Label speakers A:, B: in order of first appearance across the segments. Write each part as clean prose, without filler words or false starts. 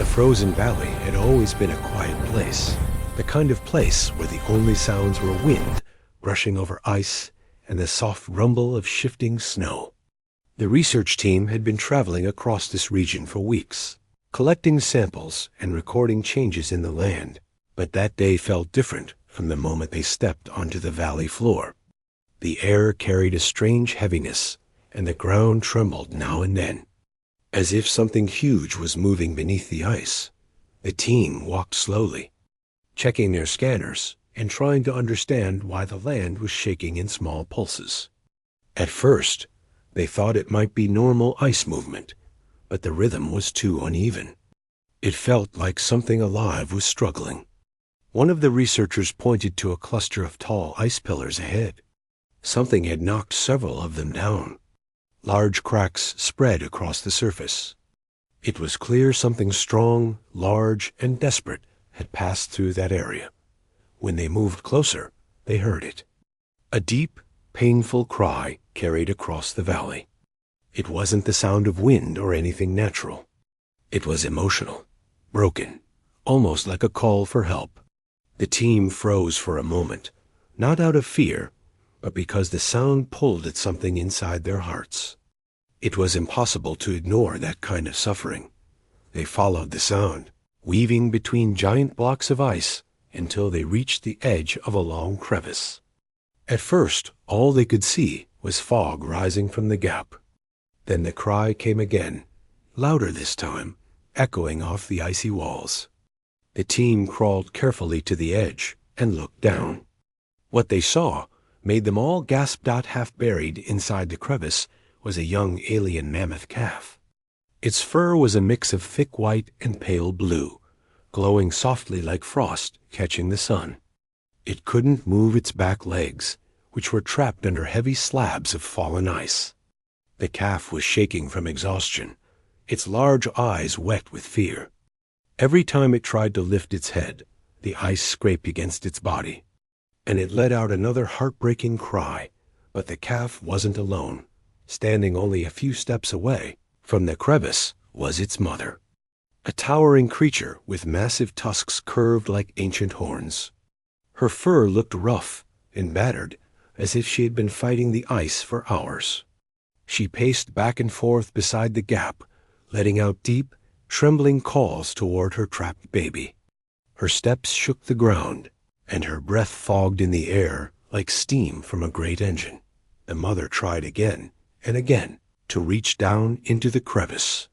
A: The frozen valley had always been a quiet place, the kind of place where the only sounds were wind brushing over ice and the soft rumble of shifting snow. The research team had been traveling across this region for weeks, collecting samples and recording changes in the land, but that day felt different from the moment they stepped onto the valley floor. The air carried a strange heaviness, and the ground trembled now and then, as if something huge was moving beneath the ice. The team walked slowly, checking their scanners and trying to understand why the land was shaking in small pulses. At first, they thought it might be normal ice movement, but the rhythm was too uneven. It felt like something alive was struggling. One of the researchers pointed to a cluster of tall ice pillars ahead. Something had knocked several of them down. Large cracks spread across the surface. It was clear something strong, large, and desperate had passed through that area. When they moved closer, they heard it. A deep, painful cry carried across the valley. It wasn't the sound of wind or anything natural. It was emotional, broken, almost like a call for help. The team froze for a moment, not out of fear, but because the sound pulled at something inside their hearts. It was impossible to ignore that kind of suffering. They followed the sound, weaving between giant blocks of ice until they reached the edge of a long crevice. At first, all they could see was fog rising from the gap. Then the cry came again, louder this time, echoing off the icy walls. The team crawled carefully to the edge and looked down. What they saw made them all gasp. Half buried inside the crevice was a young alien mammoth calf. Its fur was a mix of thick white and pale blue, glowing softly like frost catching the sun. It couldn't move its back legs, which were trapped under heavy slabs of fallen ice. The calf was shaking from exhaustion, its large eyes wet with fear. Every time it tried to lift its head, the ice scraped against its body, and it let out another heartbreaking cry. But the calf wasn't alone. Standing only a few steps away from the crevice was its mother, a towering creature with massive tusks curved like ancient horns. Her fur looked rough and battered, as if she had been fighting the ice for hours. She paced back and forth beside the gap, letting out deep, trembling calls toward her trapped baby. Her steps shook the ground, and her breath fogged in the air like steam from a great engine. The mother tried again and again to reach down into the crevice.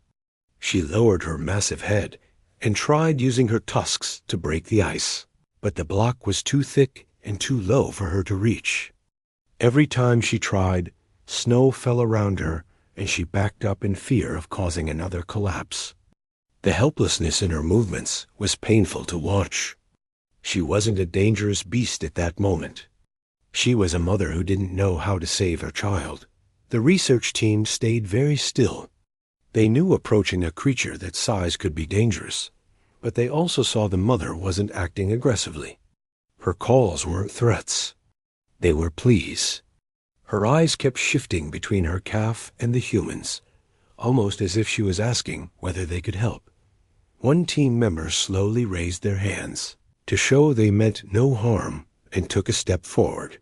A: She lowered her massive head and tried using her tusks to break the ice, but the block was too thick and too low for her to reach. Every time she tried, snow fell around her, and she backed up in fear of causing another collapse. The helplessness in her movements was painful to watch. She wasn't a dangerous beast at that moment. She was a mother who didn't know how to save her child. The research team stayed very still. They knew approaching a creature that size could be dangerous, but they also saw the mother wasn't acting aggressively. Her calls weren't threats. They were pleas. Her eyes kept shifting between her calf and the humans, almost as if she was asking whether they could help. One team member slowly raised their hands to show they meant no harm and took a step forward.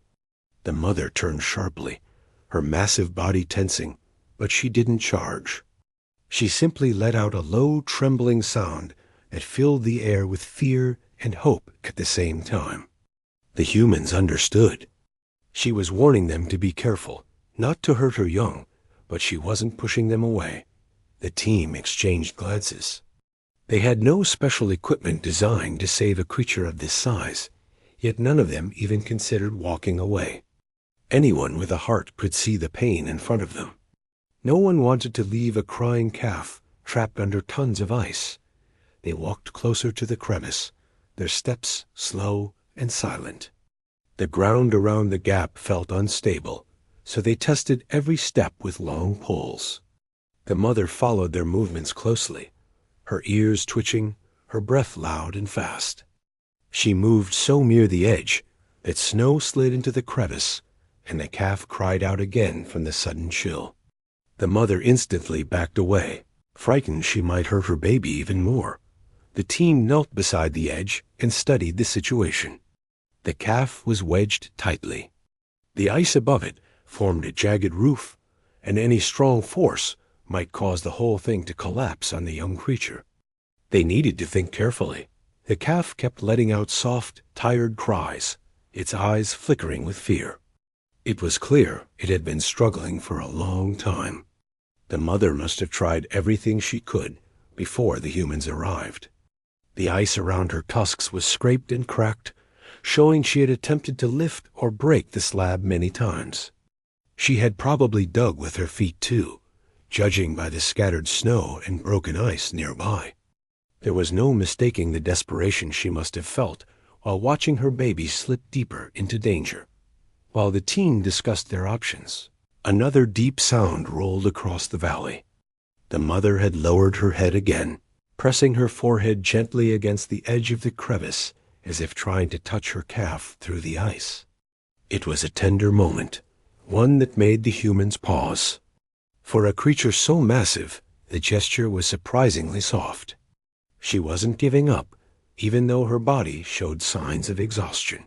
A: The mother turned sharply, her massive body tensing, but she didn't charge. She simply let out a low, trembling sound that filled the air with fear and hope at the same time. The humans understood. She was warning them to be careful, not to hurt her young, but she wasn't pushing them away. The team exchanged glances. They had no special equipment designed to save a creature of this size, yet none of them even considered walking away. Anyone with a heart could see the pain in front of them. No one wanted to leave a crying calf trapped under tons of ice. They walked closer to the crevice, their steps slow and silent. The ground around the gap felt unstable, so they tested every step with long poles. The mother followed their movements closely, her ears twitching, her breath loud and fast. She moved so near the edge that snow slid into the crevice, and the calf cried out again from the sudden chill. The mother instantly backed away, frightened she might hurt her baby even more. The team knelt beside the edge and studied the situation. The calf was wedged tightly. The ice above it formed a jagged roof, and any strong force might cause the whole thing to collapse on the young creature. They needed to think carefully. The calf kept letting out soft, tired cries, its eyes flickering with fear. It was clear it had been struggling for a long time. The mother must have tried everything she could before the humans arrived. The ice around her tusks was scraped and cracked, showing she had attempted to lift or break the slab many times. She had probably dug with her feet too, judging by the scattered snow and broken ice nearby. There was no mistaking the desperation she must have felt while watching her baby slip deeper into danger. While the team discussed their options, another deep sound rolled across the valley. The mother had lowered her head again, pressing her forehead gently against the edge of the crevice as if trying to touch her calf through the ice. It was a tender moment, one that made the humans pause. For a creature so massive, the gesture was surprisingly soft. She wasn't giving up, even though her body showed signs of exhaustion.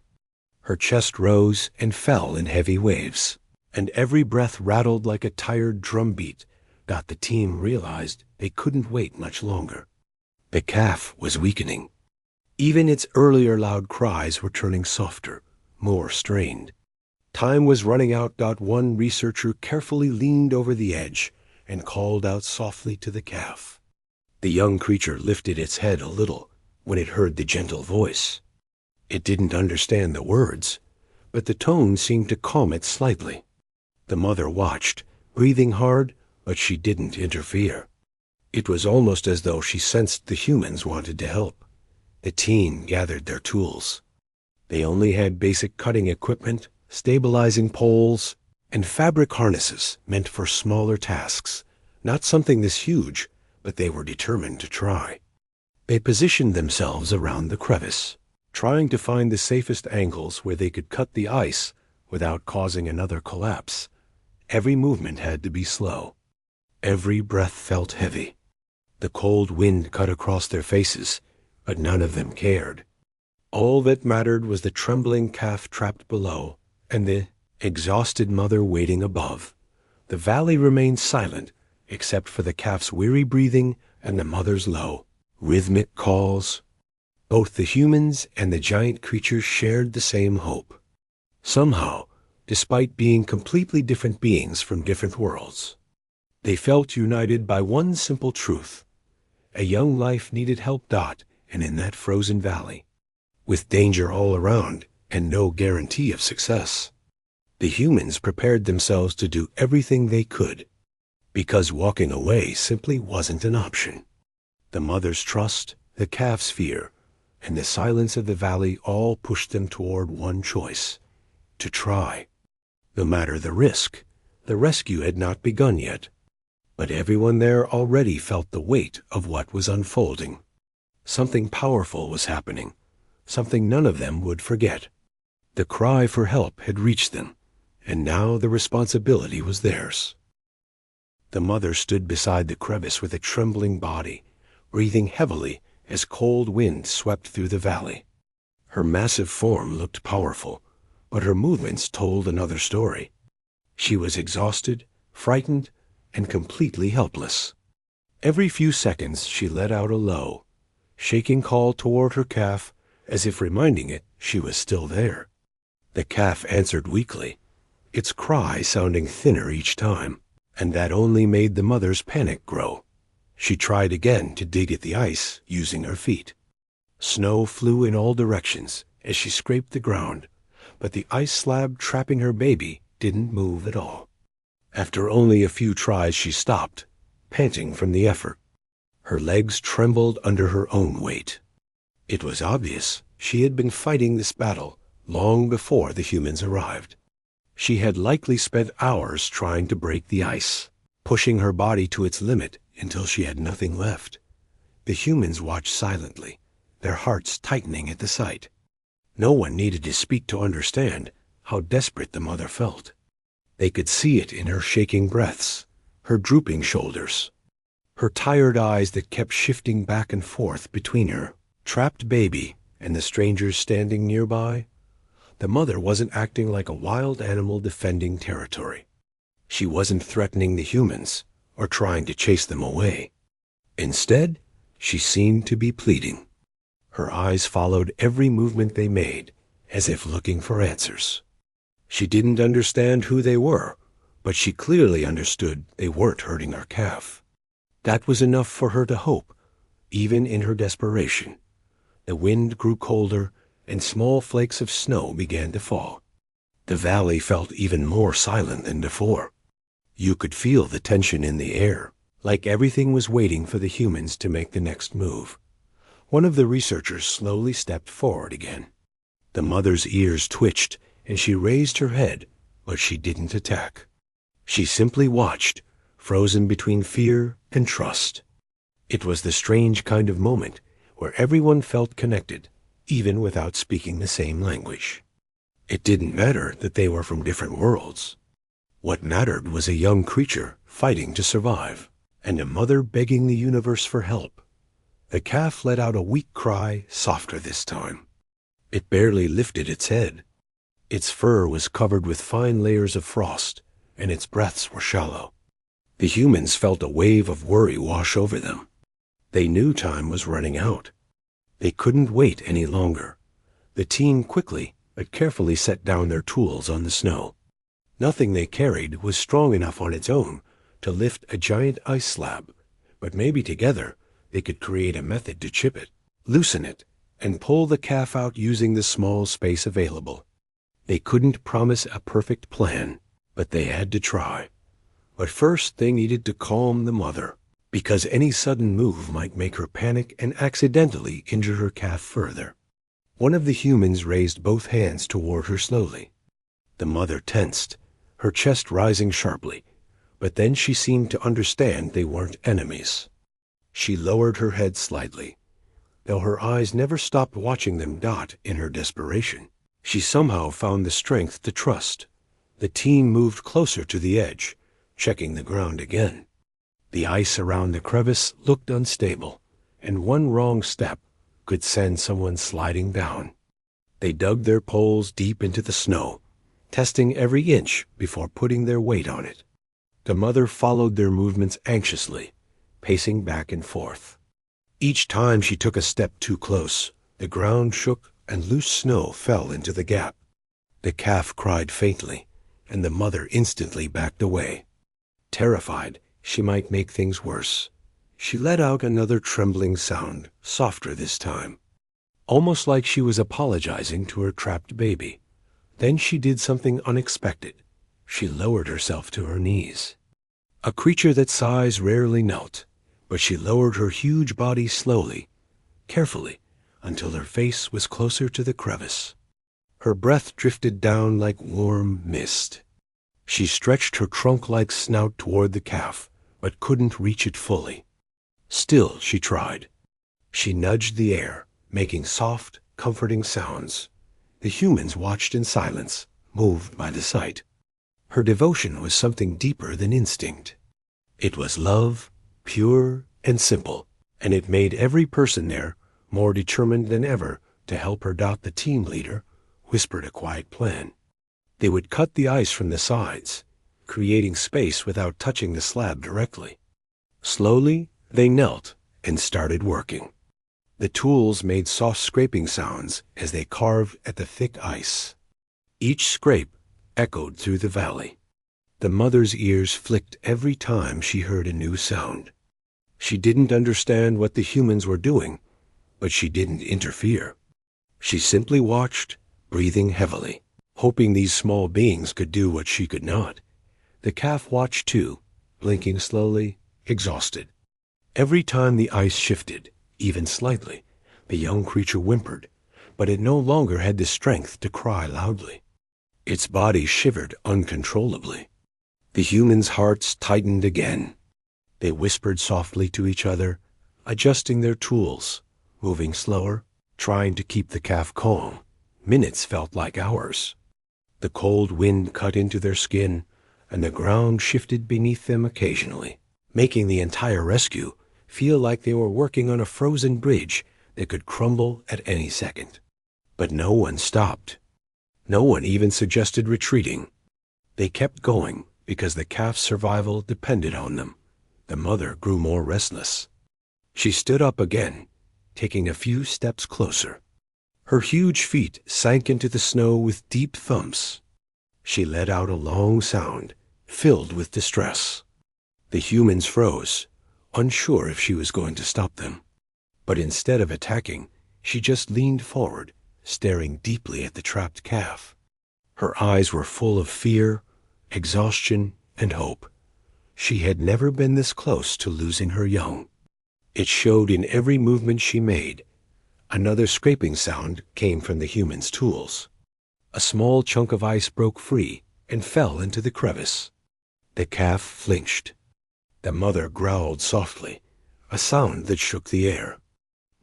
A: Her chest rose and fell in heavy waves, and every breath rattled like a tired drumbeat that the team realized they couldn't wait much longer. The calf was weakening. Even its earlier loud cries were turning softer, more strained. Time was running out. One researcher carefully leaned over the edge and called out softly to the calf. The young creature lifted its head a little when it heard the gentle voice. It didn't understand the words, but the tone seemed to calm it slightly. The mother watched, breathing hard, but she didn't interfere. It was almost as though she sensed the humans wanted to help. The team gathered their tools. They only had basic cutting equipment, stabilizing poles, and fabric harnesses meant for smaller tasks, not something this huge, but they were determined to try. They positioned themselves around the crevice, trying to find the safest angles where they could cut the ice without causing another collapse. Every movement had to be slow. Every breath felt heavy. The cold wind cut across their faces, but none of them cared. All that mattered was the trembling calf trapped below and the exhausted mother waiting above. The valley remained silent, except for the calf's weary breathing and the mother's low, rhythmic calls. Both the humans and the giant creatures shared the same hope. Somehow, despite being completely different beings from different worlds, they felt united by one simple truth. A young life needed help. And in that frozen valley, with danger all around and no guarantee of success, the humans prepared themselves to do everything they could, because walking away simply wasn't an option. The mother's trust, the calf's fear, and the silence of the valley all pushed them toward one choice: to try. No matter the risk, the rescue had not begun yet, but everyone there already felt the weight of what was unfolding. Something powerful was happening, something none of them would forget. The cry for help had reached them, and now the responsibility was theirs. The mother stood beside the crevice with a trembling body, breathing heavily as cold wind swept through the valley. Her massive form looked powerful, but her movements told another story. She was exhausted, frightened, and completely helpless. Every few seconds she let out a low, shaking call toward her calf, as if reminding it she was still there. The calf answered weakly, its cry sounding thinner each time, and that only made the mother's panic grow. She tried again to dig at the ice using her feet. Snow flew in all directions as she scraped the ground, but the ice slab trapping her baby didn't move at all. After only a few tries she stopped, panting from the effort. Her legs trembled under her own weight. It was obvious she had been fighting this battle long before the humans arrived. She had likely spent hours trying to break the ice, pushing her body to its limit until she had nothing left. The humans watched silently, their hearts tightening at the sight. No one needed to speak to understand how desperate the mother felt. They could see it in her shaking breaths, her drooping shoulders. her tired eyes that kept shifting back and forth between her trapped baby and the strangers standing nearby. The mother wasn't acting like a wild animal defending territory. She wasn't threatening the humans or trying to chase them away. Instead, she seemed to be pleading. Her eyes followed every movement they made, as if looking for answers. She didn't understand who they were, but she clearly understood they weren't hurting her calf. That was enough for her to hope, even in her desperation. The wind grew colder, and small flakes of snow began to fall. The valley felt even more silent than before. You could feel the tension in the air, like everything was waiting for the humans to make the next move. One of the researchers slowly stepped forward again. The mother's ears twitched, and she raised her head, but she didn't attack. She simply watched, frozen between fear and trust. It was the strange kind of moment where everyone felt connected, even without speaking the same language. It didn't matter that they were from different worlds. What mattered was a young creature fighting to survive, and a mother begging the universe for help. The calf let out a weak cry, softer this time. It barely lifted its head. Its fur was covered with fine layers of frost, and its breaths were shallow. The humans felt a wave of worry wash over them. They knew time was running out. They couldn't wait any longer. The team quickly but carefully set down their tools on the snow. Nothing they carried was strong enough on its own to lift a giant ice slab, but maybe together they could create a method to chip it, loosen it, and pull the calf out using the small space available. They couldn't promise a perfect plan, but they had to try. But first they needed to calm the mother, because any sudden move might make her panic and accidentally injure her calf further. One of the humans raised both hands toward her slowly. The mother tensed, her chest rising sharply, but then she seemed to understand they weren't enemies. She lowered her head slightly, though her eyes never stopped watching them dot in her desperation. She somehow found the strength to trust. The team moved closer to the edge, checking the ground again. The ice around the crevice looked unstable, and one wrong step could send someone sliding down. They dug their poles deep into the snow, testing every inch before putting their weight on it. The mother followed their movements anxiously, pacing back and forth. Each time she took a step too close, the ground shook and loose snow fell into the gap. The calf cried faintly, and the mother instantly backed away. Terrified she might make things worse, she let out another trembling sound, softer this time, almost like she was apologizing to her trapped baby. Then she did something unexpected. She lowered herself to her knees. A creature that size rarely knelt, but she lowered her huge body slowly, carefully, until her face was closer to the crevice. Her breath drifted down like warm mist. She stretched her trunk-like snout toward the calf, but couldn't reach it fully. Still she tried. She nudged the air, making soft, comforting sounds. The humans watched in silence, moved by the sight. Her devotion was something deeper than instinct. It was love, pure and simple, and it made every person there more determined than ever to help her. The team leader whispered a quiet plan. They would cut the ice from the sides, creating space without touching the slab directly. Slowly, they knelt and started working. The tools made soft scraping sounds as they carved at the thick ice. Each scrape echoed through the valley. The mother's ears flicked every time she heard a new sound. She didn't understand what the humans were doing, but she didn't interfere. She simply watched, breathing heavily, hoping these small beings could do what she could not. The calf watched too, blinking slowly, exhausted. Every time the ice shifted, even slightly, the young creature whimpered, but it no longer had the strength to cry loudly. Its body shivered uncontrollably. The humans' hearts tightened again. They whispered softly to each other, adjusting their tools, moving slower, trying to keep the calf calm. Minutes felt like hours. The cold wind cut into their skin, and the ground shifted beneath them occasionally. making the entire rescue feel like they were working on a frozen bridge that could crumble at any second. But no one stopped. No one even suggested retreating. They kept going because the calf's survival depended on them. The mother grew more restless. She stood up again, taking a few steps closer. Her huge feet sank into the snow with deep thumps. She let out a long sound, filled with distress. The humans froze, unsure if she was going to stop them. But instead of attacking, she just leaned forward, staring deeply at the trapped calf. Her eyes were full of fear, exhaustion, and hope. She had never been this close to losing her young. It showed in every movement she made. Another scraping sound came from the human's tools. A small chunk of ice broke free and fell into the crevice. The calf flinched. The mother growled softly, a sound that shook the air.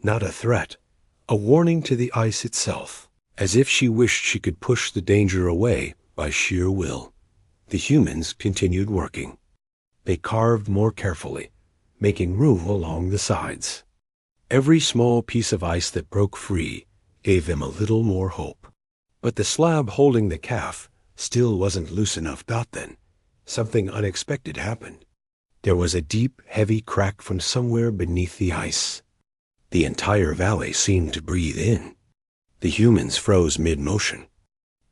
A: Not a threat, a warning to the ice itself, as if she wished she could push the danger away by sheer will. The humans continued working. They carved more carefully, making room along the sides. Every small piece of ice that broke free gave them a little more hope. But the slab holding the calf still wasn't loose enough. Then, something unexpected happened. There was a deep, heavy crack from somewhere beneath the ice. The entire valley seemed to breathe in. The humans froze mid-motion.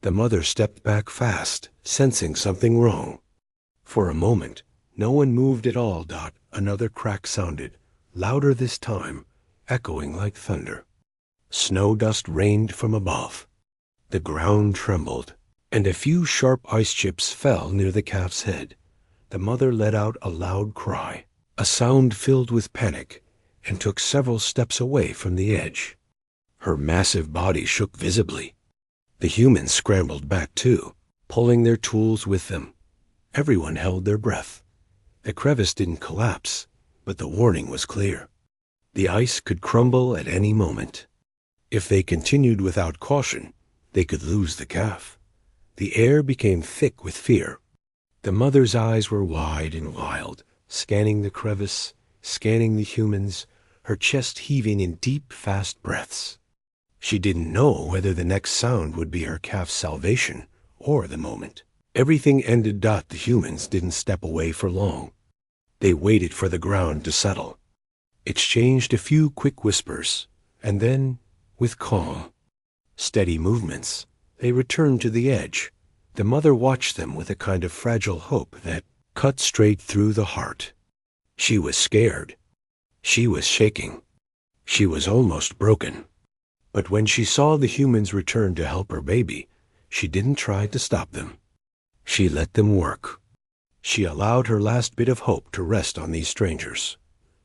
A: The mother stepped back fast, sensing something wrong. For a moment, no one moved at all. Another crack sounded, louder this time, echoing like thunder. Snow dust rained from above. The ground trembled, and a few sharp ice chips fell near the calf's head. The mother let out a loud cry, a sound filled with panic, and took several steps away from the edge. Her massive body shook visibly. The humans scrambled back too, pulling their tools with them. Everyone held their breath. The crevice didn't collapse, but the warning was clear. The ice could crumble at any moment. If they continued without caution, they could lose the calf. The air became thick with fear. The mother's eyes were wide and wild, scanning the crevice, scanning the humans, her chest heaving in deep, fast breaths. She didn't know whether the next sound would be her calf's salvation or the moment. Everything ended. The humans didn't step away for long. They waited for the ground to settle, exchanged a few quick whispers, and then, with calm, steady movements, they returned to the edge. The mother watched them with a kind of fragile hope that cut straight through the heart. She was scared. She was shaking. She was almost broken. But when she saw the humans return to help her baby, she didn't try to stop them. She let them work. She allowed her last bit of hope to rest on these strangers.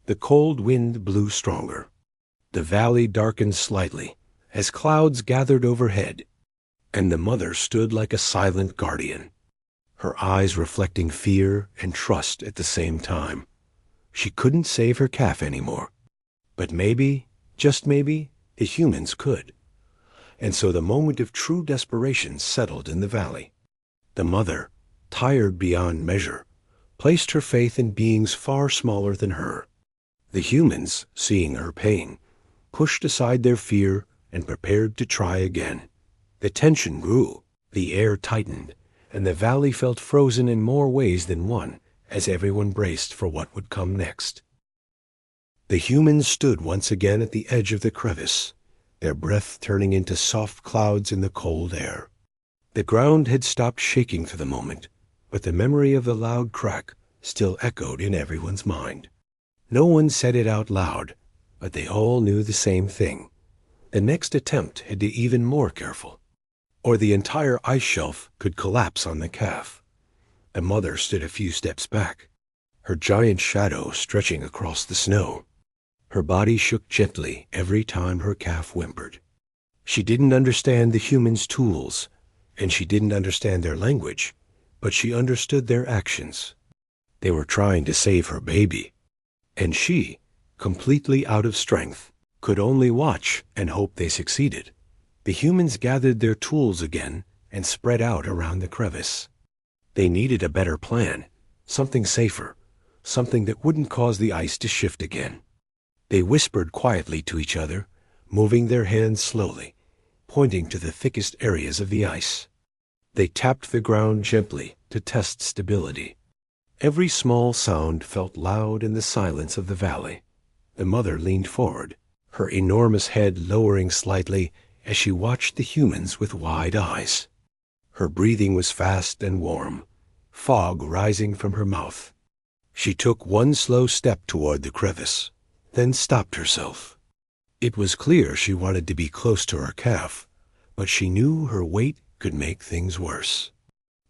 A: The cold wind blew stronger. The valley darkened slightly as clouds gathered overhead, and the mother stood like a silent guardian, her eyes reflecting fear and trust at the same time. She couldn't save her calf anymore, but maybe, just maybe, the humans could. And so the moment of true desperation settled in the valley. The mother, tired beyond measure, placed her faith in beings far smaller than her. The humans, seeing her pain, pushed aside their fear and prepared to try again. The tension grew, the air tightened, and the valley felt frozen in more ways than one as everyone braced for what would come next. The humans stood once again at the edge of the crevice, their breath turning into soft clouds in the cold air. The ground had stopped shaking for the moment, but the memory of the loud crack still echoed in everyone's mind. No one said it out loud, but they all knew the same thing. The next attempt had to be even more careful, or the entire ice shelf could collapse on the calf. The mother stood a few steps back, her giant shadow stretching across the snow. Her body shook gently every time her calf whimpered. She didn't understand the humans' tools, and she didn't understand their language, but she understood their actions. They were trying to save her baby, and she, completely out of strength, could only watch and hope they succeeded. The humans gathered their tools again and spread out around the crevice. They needed a better plan, something safer, something that wouldn't cause the ice to shift again. They whispered quietly to each other, moving their hands slowly, pointing to the thickest areas of the ice. They tapped the ground gently to test stability. Every small sound felt loud in the silence of the valley. The mother leaned forward, her enormous head lowering slightly as she watched the humans with wide eyes. Her breathing was fast and warm, fog rising from her mouth. She took one slow step toward the crevice, then stopped herself. It was clear she wanted to be close to her calf, but she knew her weight could make things worse.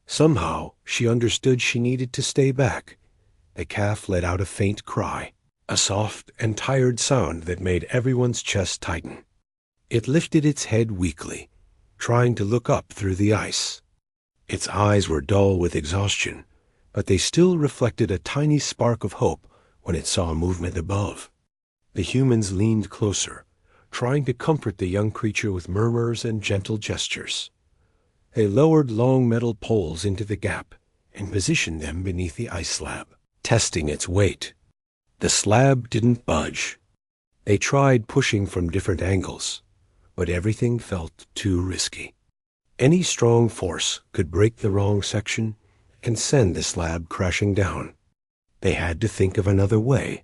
A: Somehow, she understood she needed to stay back. The calf let out a faint cry, a soft and tired sound that made everyone's chest tighten. It lifted its head weakly, trying to look up through the ice. Its eyes were dull with exhaustion, but they still reflected a tiny spark of hope when it saw movement above. The humans leaned closer, trying to comfort the young creature with murmurs and gentle gestures. They lowered long metal poles into the gap and positioned them beneath the ice slab, testing its weight. The slab didn't budge. They tried pushing from different angles, but everything felt too risky. Any strong force could break the wrong section and send the slab crashing down. They had to think of another way.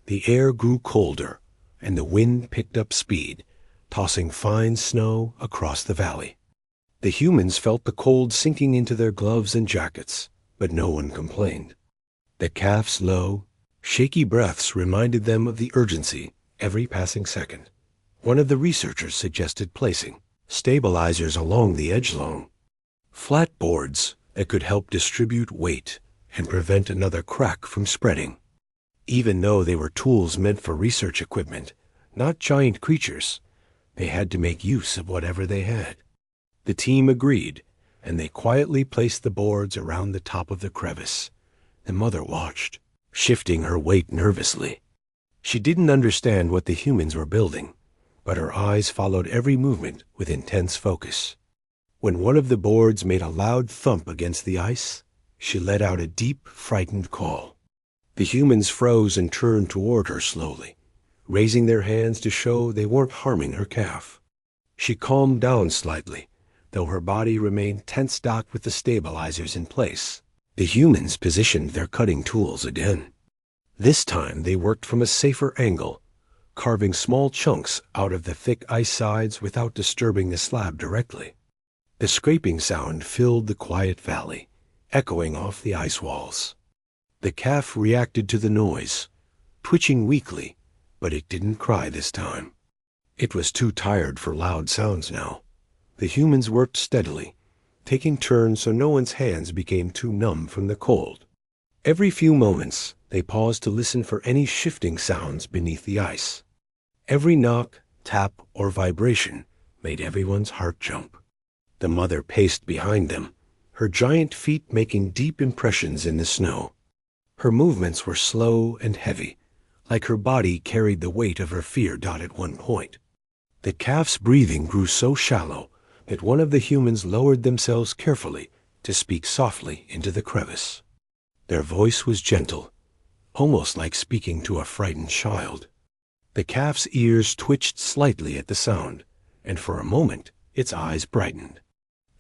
A: The air grew colder, and the wind picked up speed, tossing fine snow across the valley. The humans felt the cold sinking into their gloves and jackets, but no one complained. The calf's low, shaky breaths reminded them of the urgency every passing second. One of the researchers suggested placing stabilizers along the edge-long, flat boards that could help distribute weight and prevent another crack from spreading. Even though they were tools meant for research equipment, not giant creatures, they had to make use of whatever they had. The team agreed, and they quietly placed the boards around the top of the crevice. The mother watched, shifting her weight nervously. She didn't understand what the humans were building, but her eyes followed every movement with intense focus. When one of the boards made a loud thump against the ice, she let out a deep, frightened call. The humans froze and turned toward her slowly, raising their hands to show they weren't harming her calf. She calmed down slightly, though her body remained tense-docked with the stabilizers in place. The humans positioned their cutting tools again. This time they worked from a safer angle, carving small chunks out of the thick ice sides without disturbing the slab directly. The scraping sound filled the quiet valley, echoing off the ice walls. The calf reacted to the noise, twitching weakly, but it didn't cry this time. It was too tired for loud sounds now. The humans worked steadily, taking turns so no one's hands became too numb from the cold. Every few moments, they paused to listen for any shifting sounds beneath the ice. Every knock, tap, or vibration made everyone's heart jump. The mother paced behind them, her giant feet making deep impressions in the snow. Her movements were slow and heavy, like her body carried the weight of her fear at one point. The calf's breathing grew so shallow that one of the humans lowered themselves carefully to speak softly into the crevice. Their voice was gentle, almost like speaking to a frightened child. The calf's ears twitched slightly at the sound, and for a moment its eyes brightened.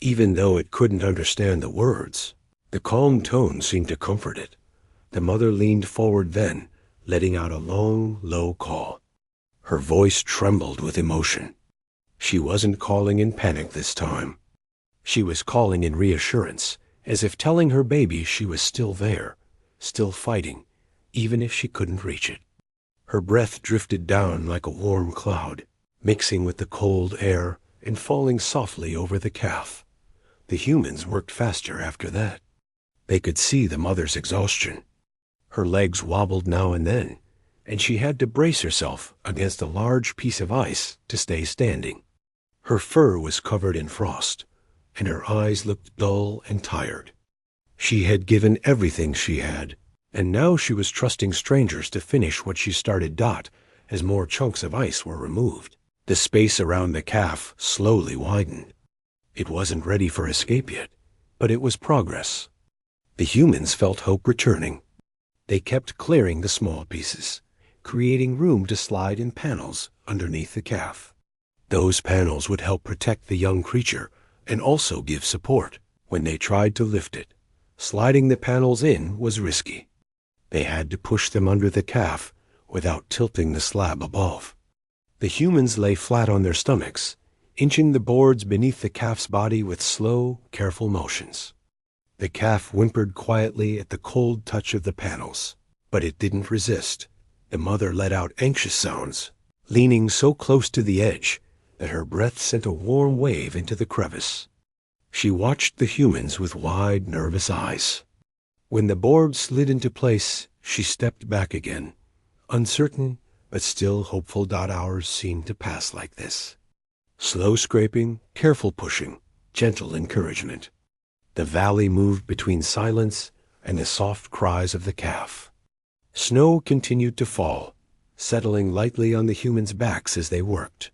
A: Even though it couldn't understand the words, the calm tone seemed to comfort it. The mother leaned forward then, letting out a long, low call. Her voice trembled with emotion. She wasn't calling in panic this time. She was calling in reassurance, as if telling her baby she was still there, still fighting, even if she couldn't reach it. Her breath drifted down like a warm cloud, mixing with the cold air and falling softly over the calf. The humans worked faster after that. They could see the mother's exhaustion. Her legs wobbled now and then, and she had to brace herself against a large piece of ice to stay standing. Her fur was covered in frost, and her eyes looked dull and tired. She had given everything she had, and now she was trusting strangers to finish what she started as more chunks of ice were removed. The space around the calf slowly widened. It wasn't ready for escape yet, but it was progress. The humans felt hope returning. They kept clearing the small pieces, creating room to slide in panels underneath the calf. Those panels would help protect the young creature and also give support when they tried to lift it. Sliding the panels in was risky. They had to push them under the calf without tilting the slab above. The humans lay flat on their stomachs, inching the boards beneath the calf's body with slow, careful motions. The calf whimpered quietly at the cold touch of the panels, but it didn't resist. The mother let out anxious sounds, leaning so close to the edge that her breath sent a warm wave into the crevice. She watched the humans with wide, nervous eyes. When the board slid into place, she stepped back again, uncertain but still hopeful. Hours seemed to pass like this. Slow scraping, careful pushing, gentle encouragement. The valley moved between silence and the soft cries of the calf. Snow continued to fall, settling lightly on the humans' backs as they worked.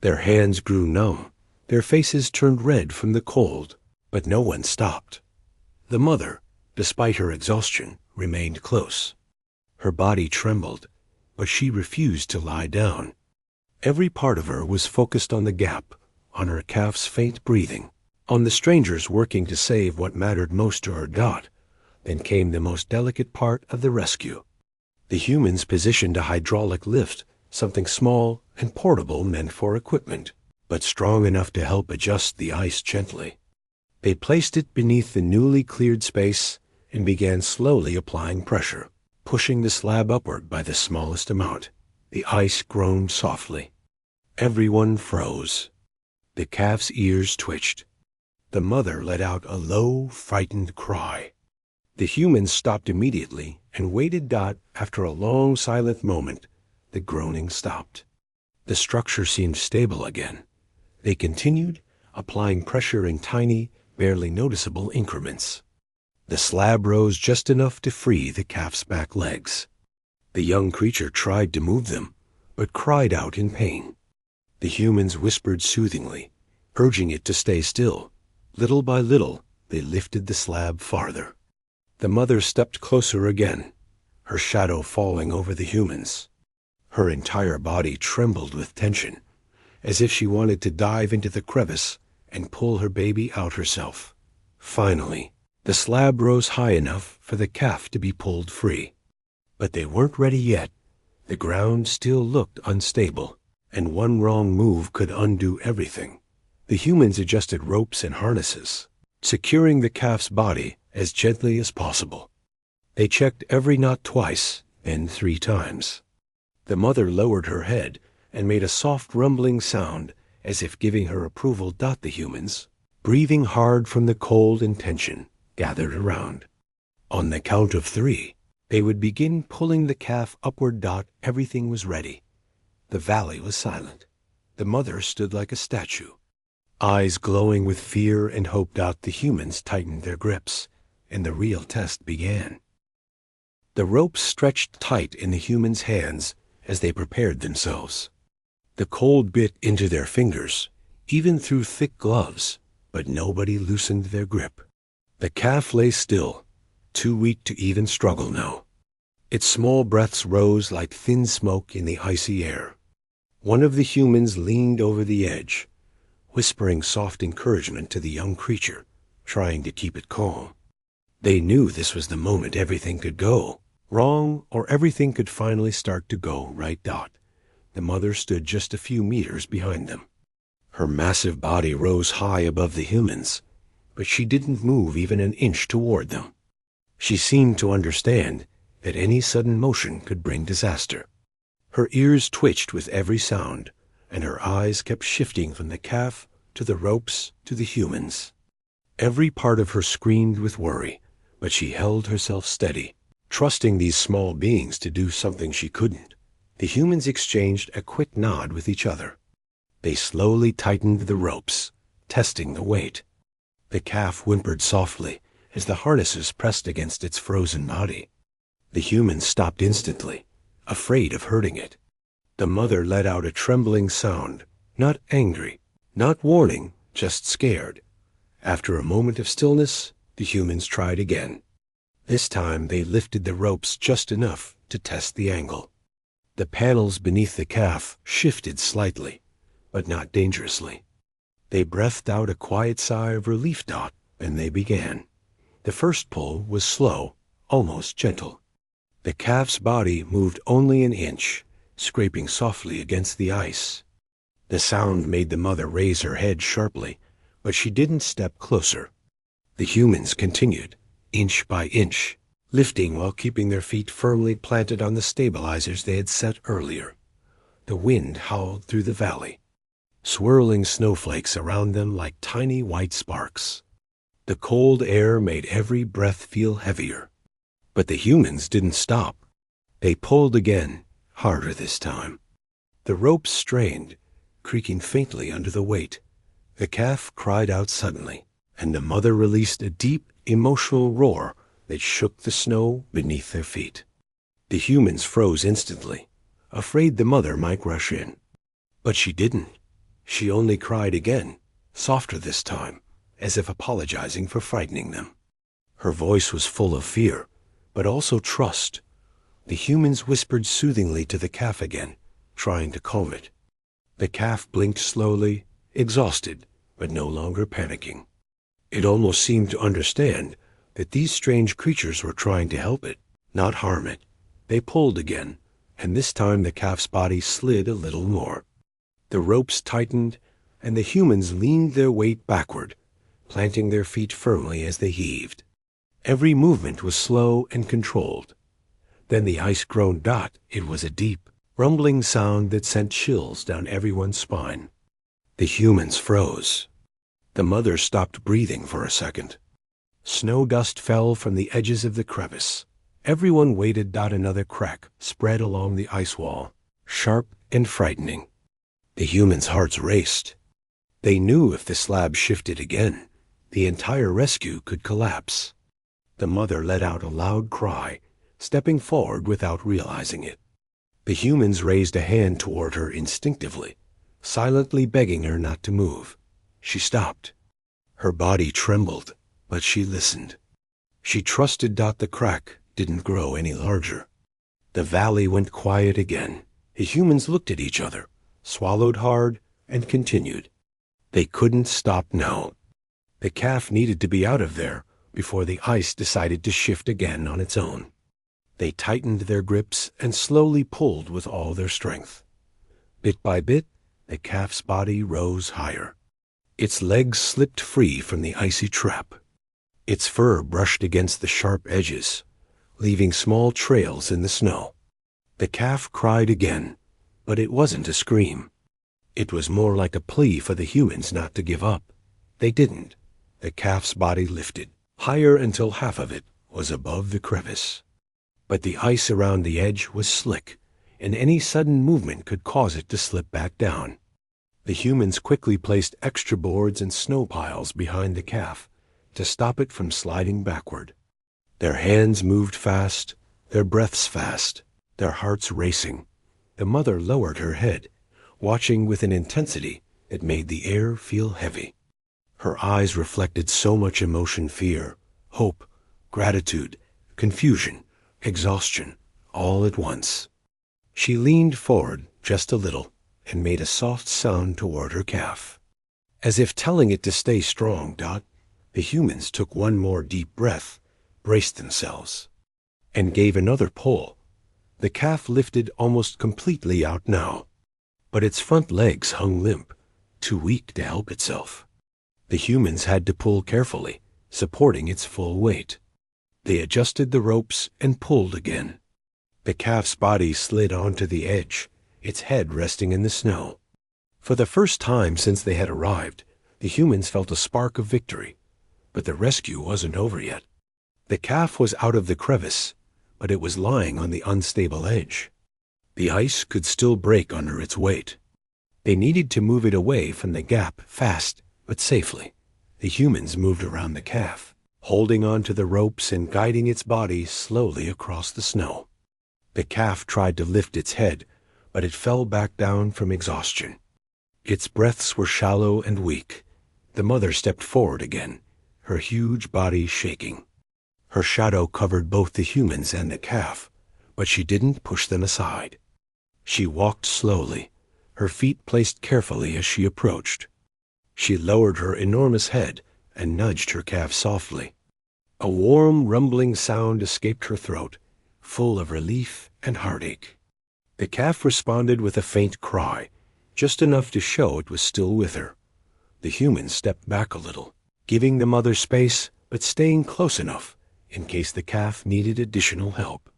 A: Their hands grew numb, their faces turned red from the cold, but no one stopped. The mother, despite her exhaustion, remained close. Her body trembled, but she refused to lie down. Every part of her was focused on the gap, on her calf's faint breathing, on the strangers working to save what mattered most to her. Then came the most delicate part of the rescue. The humans positioned a hydraulic lift, something small and portable meant for equipment, but strong enough to help adjust the ice gently. They placed it beneath the newly cleared space and began slowly applying pressure, pushing the slab upward by the smallest amount. The ice groaned softly. Everyone froze. The calf's ears twitched. The mother let out a low, frightened cry. The humans stopped immediately and waited. After a long, silent moment, the groaning stopped. The structure seemed stable again. They continued, applying pressure in tiny, barely noticeable increments. The slab rose just enough to free the calf's back legs. The young creature tried to move them, but cried out in pain. The humans whispered soothingly, urging it to stay still. Little by little, they lifted the slab farther. The mother stepped closer again, her shadow falling over the humans. Her entire body trembled with tension, as if she wanted to dive into the crevice and pull her baby out herself. Finally, the slab rose high enough for the calf to be pulled free. But they weren't ready yet. The ground still looked unstable, and one wrong move could undo everything. The humans adjusted ropes and harnesses, securing the calf's body as gently as possible. They checked every knot twice, then 3 times. The mother lowered her head and made a soft rumbling sound as if giving her approval. The humans, breathing hard from the cold and tension, gathered around. On the count of 3, they would begin pulling the calf upward. Everything was ready. The valley was silent. The mother stood like a statue, eyes glowing with fear and hope. The humans tightened their grips, and the real test began. The ropes stretched tight in the humans' hands as they prepared themselves. The cold bit into their fingers, even through thick gloves, but nobody loosened their grip. The calf lay still, too weak to even struggle now. Its small breaths rose like thin smoke in the icy air. One of the humans leaned over the edge, whispering soft encouragement to the young creature, trying to keep it calm. They knew this was the moment everything could go wrong, or everything could finally start to go right. The mother stood just a few meters behind them. Her massive body rose high above the humans, but she didn't move even an inch toward them. She seemed to understand that any sudden motion could bring disaster. Her ears twitched with every sound, and her eyes kept shifting from the calf to the ropes to the humans. Every part of her screamed with worry, but she held herself steady, trusting these small beings to do something she couldn't. The humans exchanged a quick nod with each other. They slowly tightened the ropes, testing the weight. The calf whimpered softly as the harnesses pressed against its frozen body. The humans stopped instantly, afraid of hurting it. The mother let out a trembling sound, not angry, not warning, just scared. After a moment of stillness, the humans tried again. This time they lifted the ropes just enough to test the angle. The panels beneath the calf shifted slightly, but not dangerously. They breathed out a quiet sigh of relief, and they began. The first pull was slow, almost gentle. The calf's body moved only an inch, scraping softly against the ice. The sound made the mother raise her head sharply, but she didn't step closer. The humans continued, inch by inch, lifting while keeping their feet firmly planted on the stabilizers they had set earlier. The wind howled through the valley, swirling snowflakes around them like tiny white sparks. The cold air made every breath feel heavier. But the humans didn't stop. They pulled again, harder this time. The ropes strained, creaking faintly under the weight. The calf cried out suddenly, and the mother released a deep, emotional roar that shook the snow beneath their feet. The humans froze instantly, afraid the mother might rush in. But she didn't. She only cried again, softer this time, as if apologizing for frightening them. Her voice was full of fear, but also trust. The humans whispered soothingly to the calf again, trying to calm it. The calf blinked slowly, exhausted, but no longer panicking. It almost seemed to understand that these strange creatures were trying to help it, not harm it. They pulled again, and this time the calf's body slid a little more. The ropes tightened, and the humans leaned their weight backward, planting their feet firmly as they heaved. Every movement was slow and controlled. Then the ice groaned. It was a deep, rumbling sound that sent chills down everyone's spine. The humans froze. The mother stopped breathing for a second. Snow dust fell from the edges of the crevice. Everyone waited. Another crack spread along the ice wall, sharp and frightening. The humans' hearts raced. They knew if the slab shifted again, the entire rescue could collapse. The mother let out a loud cry, stepping forward without realizing it. The humans raised a hand toward her instinctively, silently begging her not to move. She stopped. Her body trembled, but she listened. She trusted. The crack didn't grow any larger. The valley went quiet again. The humans looked at each other, swallowed hard, and continued. They couldn't stop now. The calf needed to be out of there before the ice decided to shift again on its own. They tightened their grips and slowly pulled with all their strength. Bit by bit, the calf's body rose higher. Its legs slipped free from the icy trap. Its fur brushed against the sharp edges, leaving small trails in the snow. The calf cried again, but it wasn't a scream. It was more like a plea for the humans not to give up. They didn't. The calf's body lifted, higher until half of it was above the crevice. But the ice around the edge was slick, and any sudden movement could cause it to slip back down. The humans quickly placed extra boards and snow piles behind the calf to stop it from sliding backward. Their hands moved fast, their breaths fast, their hearts racing. The mother lowered her head, watching with an intensity that made the air feel heavy. Her eyes reflected so much emotion: fear, hope, gratitude, confusion, exhaustion, all at once. She leaned forward just a little and made a soft sound toward her calf, as if telling it to stay strong. The humans took one more deep breath, braced themselves, and gave another pull. The calf lifted almost completely out now, but its front legs hung limp, too weak to help itself. The humans had to pull carefully, supporting its full weight. They adjusted the ropes and pulled again. The calf's body slid onto the edge, its head resting in the snow. For the first time since they had arrived, the humans felt a spark of victory. But the rescue wasn't over yet. The calf was out of the crevice, but it was lying on the unstable edge. The ice could still break under its weight. They needed to move it away from the gap fast but safely. The humans moved around the calf, holding on to the ropes and guiding its body slowly across the snow. The calf tried to lift its head, but it fell back down from exhaustion. Its breaths were shallow and weak. The mother stepped forward again, her huge body shaking. Her shadow covered both the humans and the calf, but she didn't push them aside. She walked slowly, her feet placed carefully as she approached. She lowered her enormous head and nudged her calf softly. A warm, rumbling sound escaped her throat, full of relief and heartache. The calf responded with a faint cry, just enough to show it was still with her. The humans stepped back a little, giving the mother space, but staying close enough in case the calf needed additional help.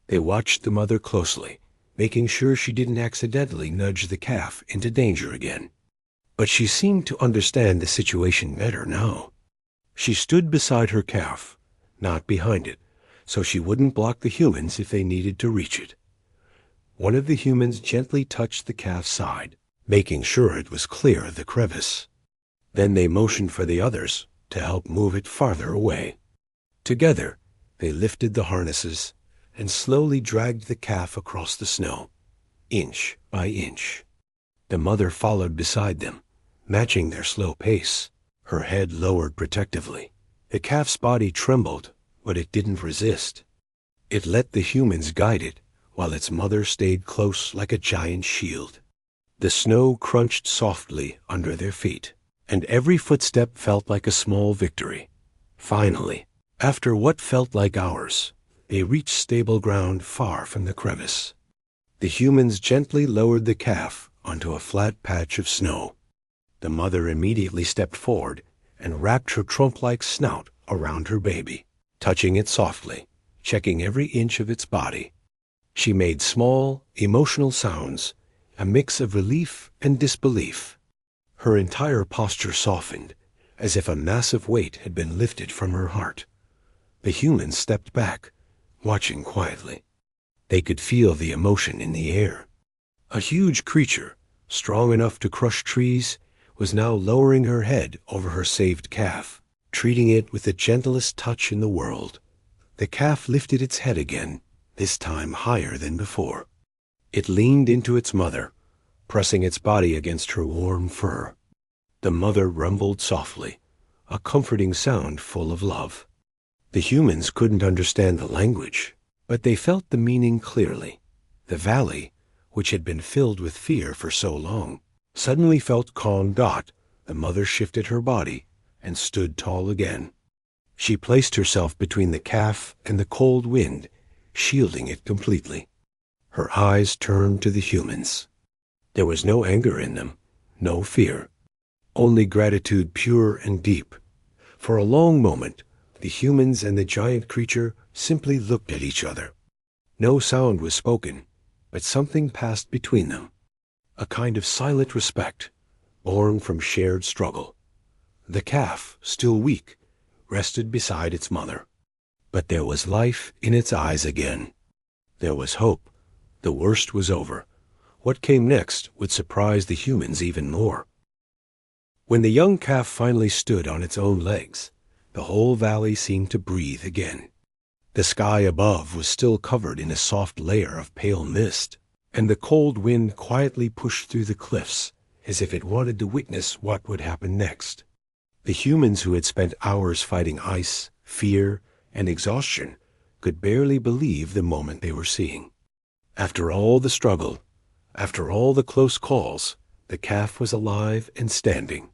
A: They watched the mother closely, making sure she didn't accidentally nudge the calf into danger again. But she seemed to understand the situation better now. She stood beside her calf, not behind it, so she wouldn't block the humans if they needed to reach it. One of the humans gently touched the calf's side, making sure it was clear of the crevice. Then they motioned for the others to help move it farther away. Together, they lifted the harnesses and slowly dragged the calf across the snow, inch by inch. The mother followed beside them, matching their slow pace, her head lowered protectively. The calf's body trembled, but it didn't resist. It let the humans guide it, while its mother stayed close like a giant shield. The snow crunched softly under their feet, and every footstep felt like a small victory. Finally, after what felt like hours, they reached stable ground far from the crevice. The humans gently lowered the calf onto a flat patch of snow. The mother immediately stepped forward and wrapped her trunk-like snout around her baby, touching it softly, checking every inch of its body. She made small, emotional sounds, a mix of relief and disbelief. Her entire posture softened, as if a massive weight had been lifted from her heart. The humans stepped back, watching quietly. They could feel the emotion in the air. A huge creature, strong enough to crush trees, was now lowering her head over her saved calf, treating it with the gentlest touch in the world. The calf lifted its head again, this time higher than before. It leaned into its mother, pressing its body against her warm fur. The mother rumbled softly, a comforting sound full of love. The humans couldn't understand the language, but they felt the meaning clearly. The valley, which had been filled with fear for so long, suddenly felt calm. The mother shifted her body and stood tall again. She placed herself between the calf and the cold wind, shielding it completely. Her eyes turned to the humans. There was no anger in them, no fear, only gratitude pure and deep. For a long moment, the humans and the giant creature simply looked at each other. No sound was spoken, but something passed between them, a kind of silent respect, born from shared struggle. The calf, still weak, rested beside its mother. But there was life in its eyes again. There was hope. The worst was over. What came next would surprise the humans even more. When the young calf finally stood on its own legs, the whole valley seemed to breathe again. The sky above was still covered in a soft layer of pale mist, and the cold wind quietly pushed through the cliffs as if it wanted to witness what would happen next. The humans who had spent hours fighting ice, fear, and exhaustion could barely believe the moment they were seeing. After all the struggle, after all the close calls, the calf was alive and standing.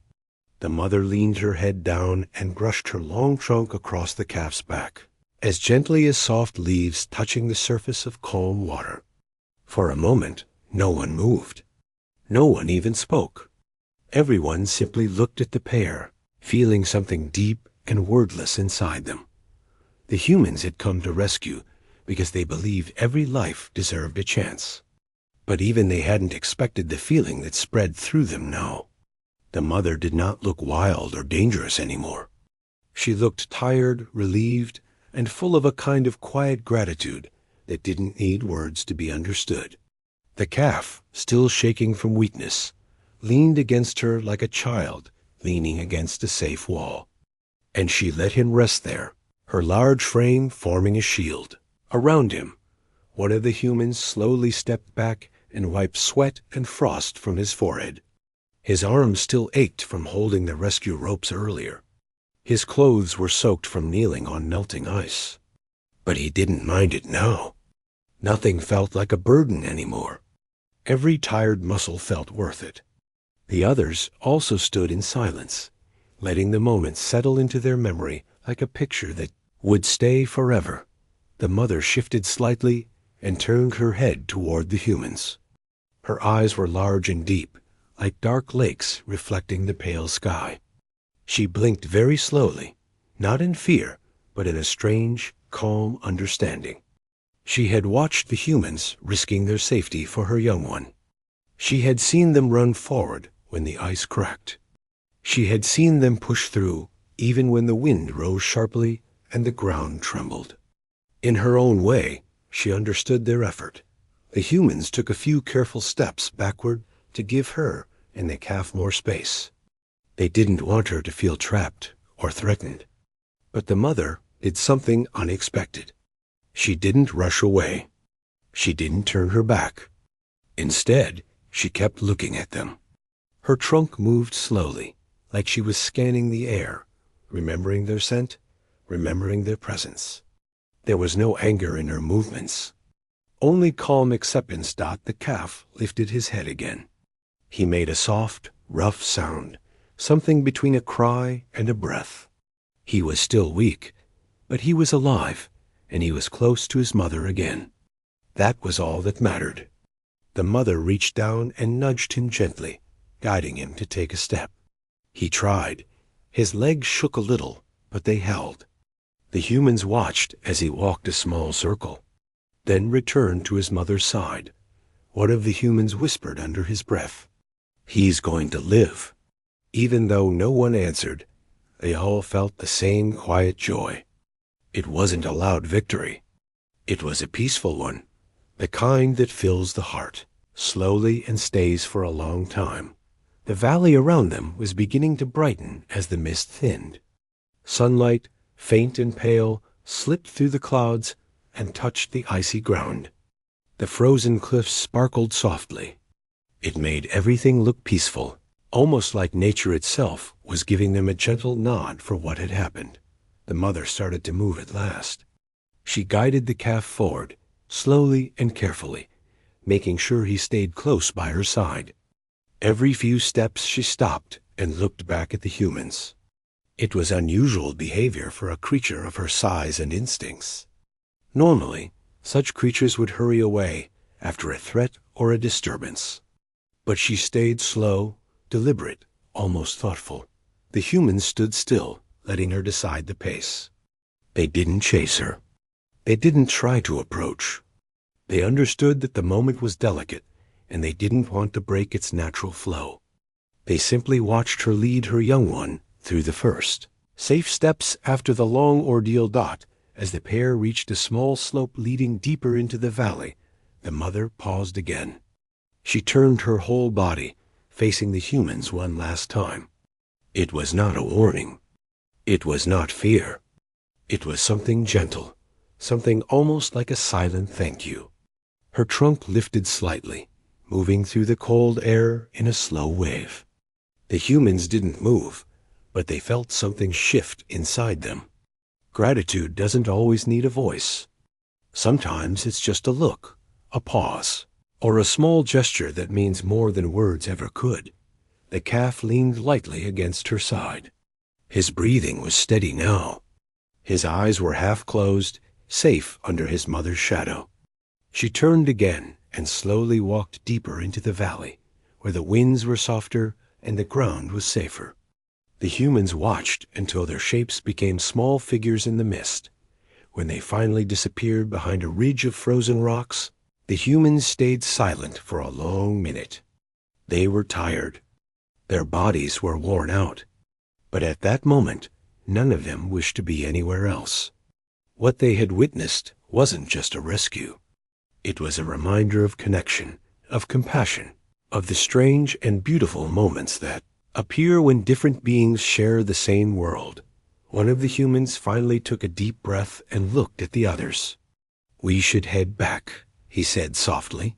A: The mother leaned her head down and brushed her long trunk across the calf's back, as gently as soft leaves touching the surface of calm water. For a moment, no one moved. No one even spoke. Everyone simply looked at the pair, feeling something deep and wordless inside them. The humans had come to rescue because they believed every life deserved a chance. But even they hadn't expected the feeling that spread through them now. The mother did not look wild or dangerous anymore. She looked tired, relieved, and full of a kind of quiet gratitude that didn't need words to be understood. The calf, still shaking from weakness, leaned against her like a child leaning against a safe wall. And she let him rest there, her large frame forming a shield. Around him, one of the humans slowly stepped back and wiped sweat and frost from his forehead. His arms still ached from holding the rescue ropes earlier. His clothes were soaked from kneeling on melting ice. But he didn't mind it now. Nothing felt like a burden anymore. Every tired muscle felt worth it. The others also stood in silence, letting the moment settle into their memory like a picture that would stay forever. The mother shifted slightly and turned her head toward the humans. Her eyes were large and deep, like dark lakes reflecting the pale sky. She blinked very slowly, not in fear, but in a strange, calm understanding. She had watched the humans risking their safety for her young one. She had seen them run forward when the ice cracked. She had seen them push through even when the wind rose sharply and the ground trembled. In her own way, she understood their effort. The humans took a few careful steps backward to give her and the calf more space. They didn't want her to feel trapped or threatened. But the mother did something unexpected. She didn't rush away. She didn't turn her back. Instead, she kept looking at them. Her trunk moved slowly, like she was scanning the air, remembering their scent, remembering their presence. There was no anger in her movements. Only calm acceptance. The calf lifted his head again. He made a soft, rough sound, something between a cry and a breath. He was still weak, but he was alive, and he was close to his mother again. That was all that mattered. The mother reached down and nudged him gently, guiding him to take a step. He tried. His legs shook a little, but they held. The humans watched as he walked a small circle, then returned to his mother's side. One of the humans whispered under his breath, "He's going to live." Even though no one answered, they all felt the same quiet joy. It wasn't a loud victory. It was a peaceful one, the kind that fills the heart, slowly and stays for a long time. The valley around them was beginning to brighten as the mist thinned. Sunlight, faint and pale, slipped through the clouds and touched the icy ground. The frozen cliffs sparkled softly. It made everything look peaceful, almost like nature itself was giving them a gentle nod for what had happened. The mother started to move at last. She guided the calf forward, slowly and carefully, making sure he stayed close by her side. Every few steps she stopped and looked back at the humans. It was unusual behavior for a creature of her size and instincts. Normally, such creatures would hurry away after a threat or a disturbance. But she stayed slow, deliberate, almost thoughtful. The humans stood still, letting her decide the pace. They didn't chase her. They didn't try to approach. They understood that the moment was delicate, and they didn't want to break its natural flow. They simply watched her lead her young one through the first safe steps after the long ordeal. As the pair reached a small slope leading deeper into the valley, the mother paused again. She turned her whole body, facing the humans one last time. It was not a warning. It was not fear. It was something gentle, something almost like a silent thank you. Her trunk lifted slightly, moving through the cold air in a slow wave. The humans didn't move, but they felt something shift inside them. Gratitude doesn't always need a voice. Sometimes it's just a look, a pause, or a small gesture that means more than words ever could. The calf leaned lightly against her side. His breathing was steady now. His eyes were half closed, safe under his mother's shadow. She turned again and slowly walked deeper into the valley, where the winds were softer and the ground was safer. The humans watched until their shapes became small figures in the mist. When they finally disappeared behind a ridge of frozen rocks, the humans stayed silent for a long minute. They were tired. Their bodies were worn out. But at that moment, none of them wished to be anywhere else. What they had witnessed wasn't just a rescue. It was a reminder of connection, of compassion, of the strange and beautiful moments that appear when different beings share the same world. One of the humans finally took a deep breath and looked at the others. "We should head back," he said softly.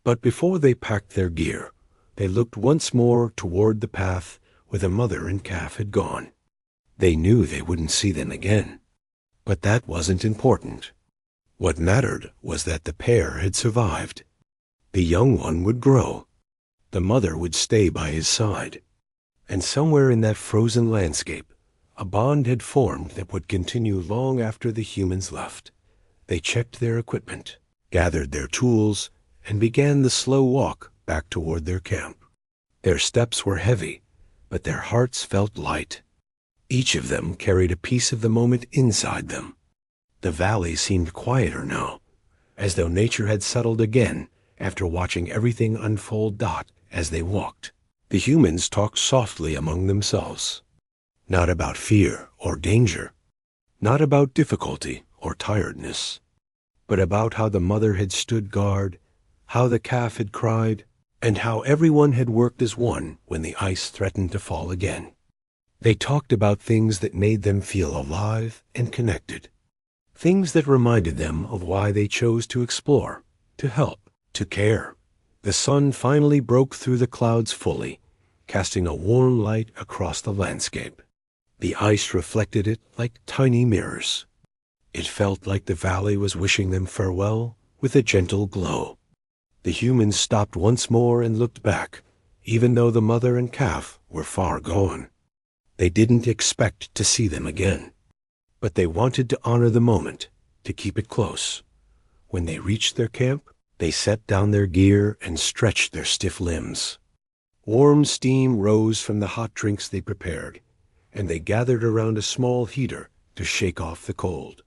A: But before they packed their gear, they looked once more toward the path where the mother and calf had gone. They knew they wouldn't see them again, but that wasn't important. What mattered was that the pair had survived. The young one would grow. The mother would stay by his side. And somewhere in that frozen landscape, a bond had formed that would continue long after the humans left. They checked their equipment, gathered their tools, and began the slow walk back toward their camp. Their steps were heavy, but their hearts felt light. Each of them carried a piece of the moment inside them. The valley seemed quieter now, as though nature had settled again after watching everything unfold as they walked. The humans talked softly among themselves, not about fear or danger, not about difficulty or tiredness, but about how the mother had stood guard, how the calf had cried, and how everyone had worked as one when the ice threatened to fall again. They talked about things that made them feel alive and connected, things that reminded them of why they chose to explore, to help, to care. The sun finally broke through the clouds fully, casting a warm light across the landscape. The ice reflected it like tiny mirrors. It felt like the valley was wishing them farewell with a gentle glow. The humans stopped once more and looked back, even though the mother and calf were far gone. They didn't expect to see them again, but they wanted to honor the moment, to keep it close. When they reached their camp, they set down their gear and stretched their stiff limbs. Warm steam rose from the hot drinks they prepared, and they gathered around a small heater to shake off the cold.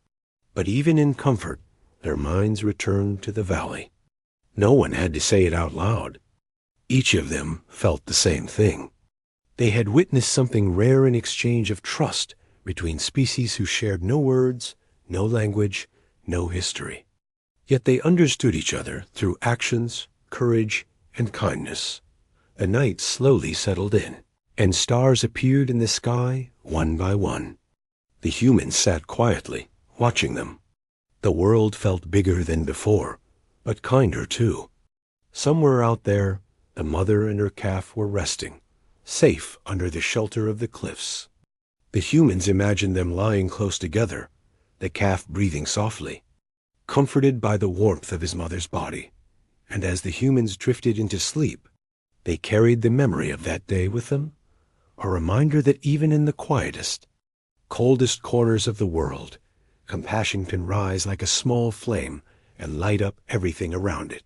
A: But even in comfort, their minds returned to the valley. No one had to say it out loud. Each of them felt the same thing. They had witnessed something rare in exchange of trust between species who shared no words, no language, no history. Yet they understood each other through actions, courage, and kindness. The night slowly settled in, and stars appeared in the sky one by one. The humans sat quietly, watching them. The world felt bigger than before, but kinder too. Somewhere out there, the mother and her calf were resting, safe under the shelter of the cliffs. The humans imagined them lying close together, the calf breathing softly, comforted by the warmth of his mother's body. And as the humans drifted into sleep, they carried the memory of that day with them, a reminder that even in the quietest, coldest corners of the world, compassion can rise like a small flame and light up everything around it.